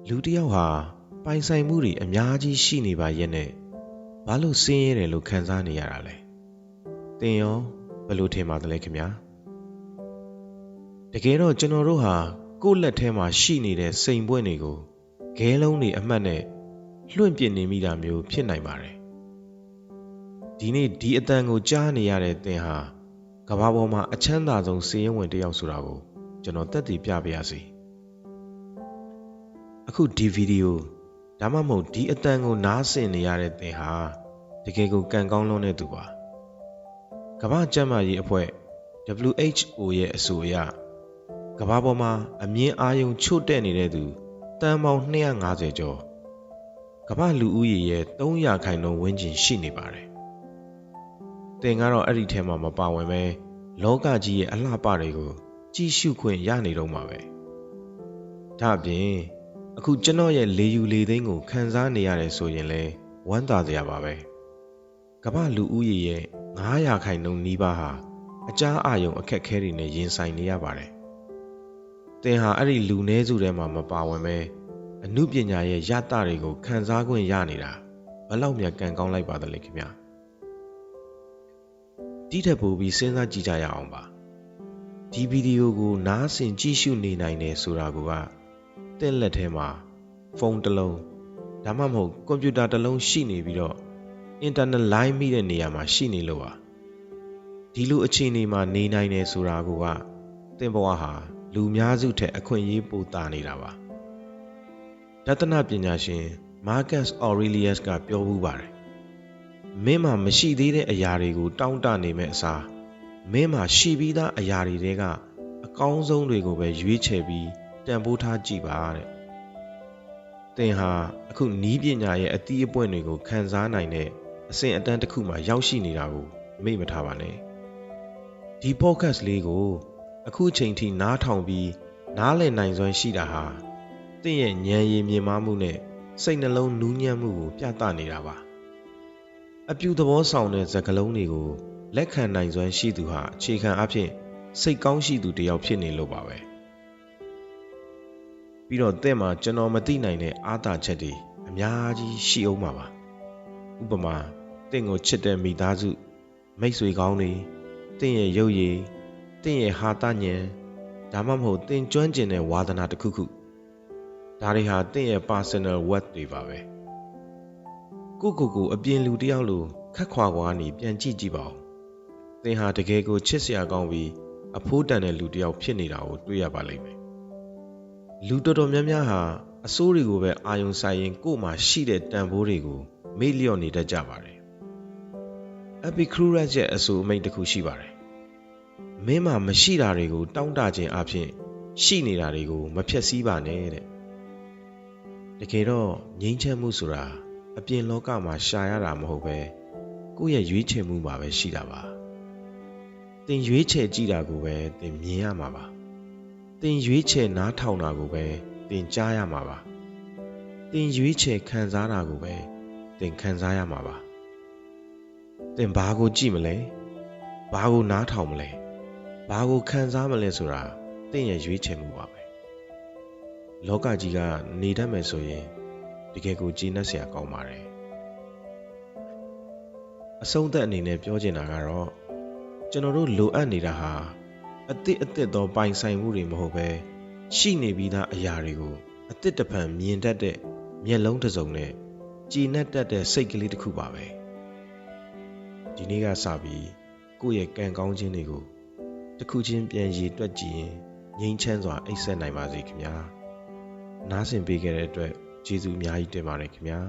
လူတစ်ယောက်ဟာပိုင်ဆိုင်မှုတွေအများကြီးရှိနေပါရဲ့နဲ့ဘာလို့ဆင်းရဲတယ်လို့ခံစားနေရတာလဲသင်ရောဘယ်လိုထင်ပါသလဲခင်ဗျာတကယ်တော့ကျွန်တော်တို့ဟာကိုယ့်လက်ထဲမှာရှိနေတဲ့စိန်ပွင့်တွေကိုခဲလုံးတွေအမှတ်နဲ့လွှင့်ပစ်နေမိတာမျိုးဖြစ်နိုင်ပါတယ်ဒီနေ့ဒီအတန်ကိုကြားနေရတဲ့သင်ဟာကမ္ဘာပေါ်မှာအချမ်းသာဆုံးစီးရင်ဝင်တစ်ယောက်ဆိုတာကိုကျွန်တော်သက်သေပြပါရစေအခုဒီဗီဒီယိုဒါမှမဟုတ်ဒီအတန်ကိုနားဆင်နေရတဲ့သင်ဟာတကယ်ကိုကံကောင်းလွန်းတဲ့သူပါကမ္ဘာ့ကျန်းမာရေးအဖွဲ့ WHO ရဲ့အဆိုအရကမ္ဘာပေါ်မှာအမြင့်အာရုံချို့တဲ့နေတဲ့သူတန်ပေါင်း250ကျော်ကမ္ဘာလူဦးရေရဲ့300% ဝန်းကျင်ရှိနေပါတယ်သင်ကတော့အဲ့ဒီထဲမှာမပါဝင်ပဲလောကကြီးရဲ့အလှပတွေကိုကြည့်ရှုခွင့်ရနေတော့မှာပဲဒါအပြင်အခုကျွန်တော်ရဲ့လေယူလေသိန်းကိုခန်းစားနေရတယ်ဆိုရင်လဲဝမ်းသာစရာပါပဲကမ္ဘာလူဦးရေရဲ့900% နီးပါးဟာအကြားအာရုံအခက်အခဲတွေနဲ့ရင်ဆိုင်နေရပါတယ်သင်ဟာအဲ့ဒီလူနည်းစုထဲမှာမပါဝင်ပဲအမှုပညာရဲ့ရတတွေကိုခန်းစားခွင့်ရနေတာဘယ်လောက်များကံကောင်းလိုက်ပါသလဲခင်ဗျာဒီထက်ပိုပြီးစဉ်းစားကြည့်ကြရအောင်ပါဒီဗီဒီယိုကိုနားဆင်ကြည့်ရှုနေနိုင်တယ်ဆိုတာကသင်လက်ထဲမှာဖုန်းတစ်လုံးဒါမှမဟုတ်ကွန်ပျူတာတစ်လုံးရှိနေပြီးတော့အင်တာနက်လိုင်းမိတဲ့နေရာမှာရှိနေလို့ပါဒီလိုအခြေအနေမှာနေနိုင်တယ်ဆိုတာကသင်ဘဝဟာလူများစုထက်အခွင့်အရေးပိုတာနေတာပါတသနာပညာရှင်မာကတ်အော်ရီလီယပ်စ်ကပြောဘူးပါတယ်မင်းမှာမရှိသေးတဲ့အရာတွေကိုတောင်းတနေမဲ့အစားမင်းမှာရှိပြီးသားအရာတွေတဲကအကောင်းဆုံးတွေကိုပဲရွေးချယ်ပြီးတန်ဖိုးထားကြည့်ပါတဲ့သင်ဟာအခုနီးပညာရဲ့အသီးအပွင့်တွေကိုခန်းစားနိုင်တဲ့အဆင့်အတန်းတစ်ခုမှရောက်ရှိနေတာကိုမေ့မထားပါနဲ့ဒီ podcast လေးကိုအခုချိန်ထိနားထောင်ပြီးနားလည်နိုင်စွမ်းရှိတာဟာသင်ရဲ့ဉာဏ်ရည်မြင်မာမှုနဲ့စိတ်နှလုံးနူးညံ့မှုကိုပြသနေတာပါအပြုသဘောဆောင်တဲ့စကားလုံးတွေကိုလက်ခံနိုင်စွမ်းရှိသူဟာအခြေခံအဖြစ်စိတ်ကောင်းရှိသူတစ်ယောက်ဖြစ်နေလို့ပါပဲပြီးတော့သင်မှာကျွန်တော်မသိနိုင်တဲ့အားသာချက်တွေအများကြီးရှိအောင်ပါဥပမာသင်ကိုချစ်တဲ့မိသားစုမိတ်ဆွေကောင်းတွေသင်ရဲ့ရုပ်ရည်သင်ရဲ့ဟာတဉာဏ်ဒါမှမဟုတ်သင်ကျွမ်းကျင်တဲ့ဝါသနာတစ်ခုခုဒါတွေဟာသင်ရဲ့ personal worth တွေပါပဲကိုအပြင်လူတစ်ယောက်လိုခက်ခွာခွာနေပြန်ကြည့်ကြည့်ပါဦးသင်ဟာတကယ်ကိုချစ်စရာကောင်းပြီးအဖိုးတန်တဲ့လူတစ်ယောက်ဖြစ်နေတာကိုတွေ့ရပါလိမ့်မယ်လူတော်တော်များများဟာအဆိုးတွေကိုပဲအာယုံဆိုင်ရင်ကိုယ်မှာရှိတဲ့တန်ဖိုးတွေကိုမေ့လျော့နေတတ်ကြပါတယ်Epicurus ရဲ့အဆိုအမိန့်တစ်ခုရှိပါတယ်မင်းမှာမရှိတာတွေကိုတောင်းတခြင်းအပြင်ရှိနေတာတွေကိုမဖျက်ဆီးပါနဲ့တဲ့တကယ်တော့ငြိမ်းချမ်းမှုဆိုတာအပြင်လောကမှာရှာရတာမဟုတ်ပဲကိုယ့်ရဲ့ရွေးချယ်မှုမှာပဲရှိတာပါသင်ရွေးချယ်ကြည့်တာကိုပဲသင်မြင်ရမှာပါသင်ရွေးချယ်နားထောင်တာကိုပဲသင်ကြားရမှာပါသင်ရွေးချယ်ခံစားတာကိုပဲသင်ခံစားရမှာပါသင်ဘာကိုကြည့်မလဲဘာကိုနားထောင်မလဲဘာကိုခံစားမလဲဆိုတာသင်ရဲ့ရွေးချယ်မှုပါပဲလောကကြီးကနေတတ်မယ်ဆိုရင်တကယ်ကိုကျေနပ်စရာကောင်းပါတယ်အဆုံးသက်အနေနဲ့ပြောချင်တာကတော့ကျွန်တော်တို့လိုအပ်နေတာဟာအသစ်သောပိုင်ဆိုင်မှုတွေမဟုတ်ပဲရှိနေပြီးသားအရာတွေကိုအသစ်တစ်ဖန်မြင်တတ်တဲ့မျက်လုံးတစ်စုံနဲ့ကြည်နပ်တတ်တဲ့စိတ်ကလေးတစ်ခုပါပဲဒီနေ့ကစပြီးကိုယ့်ရဲ့ကံကောင်းခြင်းတွေကိုတစ်ခုချင်းပြန်ရည်တွက်ကြည့်ရင်ငြိမ်းချမ်းစွာအိပ်စက်နိုင်ပါစေခင်ဗျာနားဆင်ပေးခဲ့တဲ့အတွက်ကျေးဇူးအများကြီးတင်ပါတယ်ခင်ဗျာ